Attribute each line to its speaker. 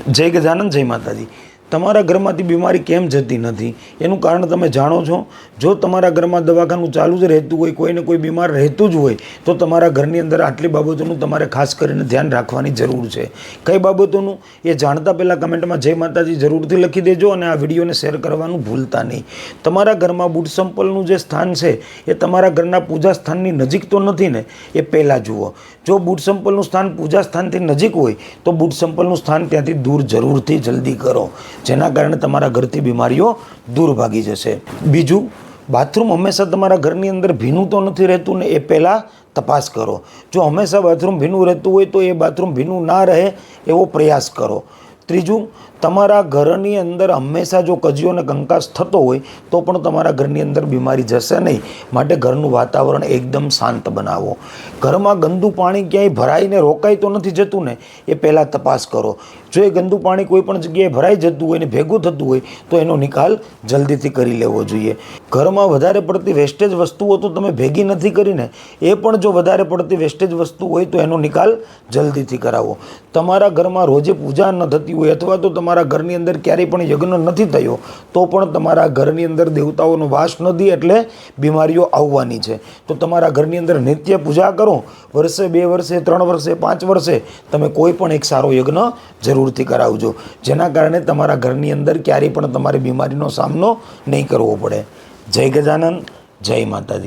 Speaker 1: જય ગજાનંદ, જય માતાજી। તમારા ઘરમાંથી બીમારી કેમ જતી નથી એનું કારણ તમે જાણો છો? જો તમારા ઘરમાં દવાખાનું ચાલુ જ રહેતું હોય, કોઈને કોઈ બીમાર રહેતું જ હોય, તો તમારા ઘરની અંદર આટલી બાબતોનું તમારે ખાસ કરીને ધ્યાન રાખવાની જરૂર છે। કઈ બાબતોનું એ જાણતા પહેલાં કમેન્ટમાં જય માતાજી જરૂરથી લખી દેજો અને આ વિડીયોને શેર કરવાનું ભૂલતા નહીં। તમારા ઘરમાં બૂટ સંપલનું જે સ્થાન છે એ તમારા ઘરના પૂજા સ્થાનની નજીક તો નથી ને, એ પહેલાં જુઓ। જો બૂટ સંપલનું સ્થાન પૂજા સ્થાનથી નજીક હોય તો બૂટ સંપલનું સ્થાન ત્યાંથી દૂર જરૂરથી જલ્દી કરો, જેના કારણે તમારા ઘરથી બીમારીઓ દૂર ભાગી જશે। બીજું, બાથરૂમ હંમેશા તમારા ઘરની અંદર ભીનું તો નથી રહેતું ને, એ પહેલાં તપાસ કરો। જો હંમેશા બાથરૂમ ભીનું રહેતું હોય તો એ બાથરૂમ ભીનું ના રહે એવો પ્રયાસ કરો। ત્રીજું, તમારા ઘરની અંદર હંમેશા જો કજિયો અને કંકાસ થતો હોય તો પણ તમારા ઘરની અંદર બીમારી જશે નહીં, માટે ઘરનું વાતાવરણ એકદમ શાંત બનાવો। ઘરમાં ગંદુ પાણી ક્યાંય ભરાઈને રોકાઈ તો નથી જતું ને, એ પહેલાં તપાસ કરો। જો એ ગંદુ પાણી કોઈ પણ જગ્યાએ ભરાઈ જતું હોય ને ભેગું થતું હોય તો એનો નિકાલ જલ્દીથી કરી લેવો જોઈએ। ઘરમાં વધારે પડતી વેસ્ટેજ વસ્તુઓ તો તમે ભેગી નથી કરીને, એ પણ જો વધારે પડતી વેસ્ટેજ વસ્તુ હોય તો એનો નિકાલ જલ્દીથી કરાવો। તમારા ઘરમાં રોજે પૂજા ન થતી હોય અથવા તો તમારા ઘરની અંદર ક્યારેય પણ યજ્ઞ નથી થયો તો પણ તમારા ઘરની અંદર દેવતાઓનો વાસ નથી, એટલે બીમારીઓ આવવાની છે। તો તમારા ઘરની અંદર નિત્ય પૂજા કરો। વર્ષે 2 વર્ષે 3 વર્ષે 5 વર્ષે તમે કોઈ પણ એક સારો યજ્ઞ જરૂરથી કરાવજો, જેના કારણે તમારા ઘરની અંદર ક્યારેય પણ તમારી બીમારીનો સામનો નહીં કરવો પડે। જય ગજાનંદ, જય માતાજી।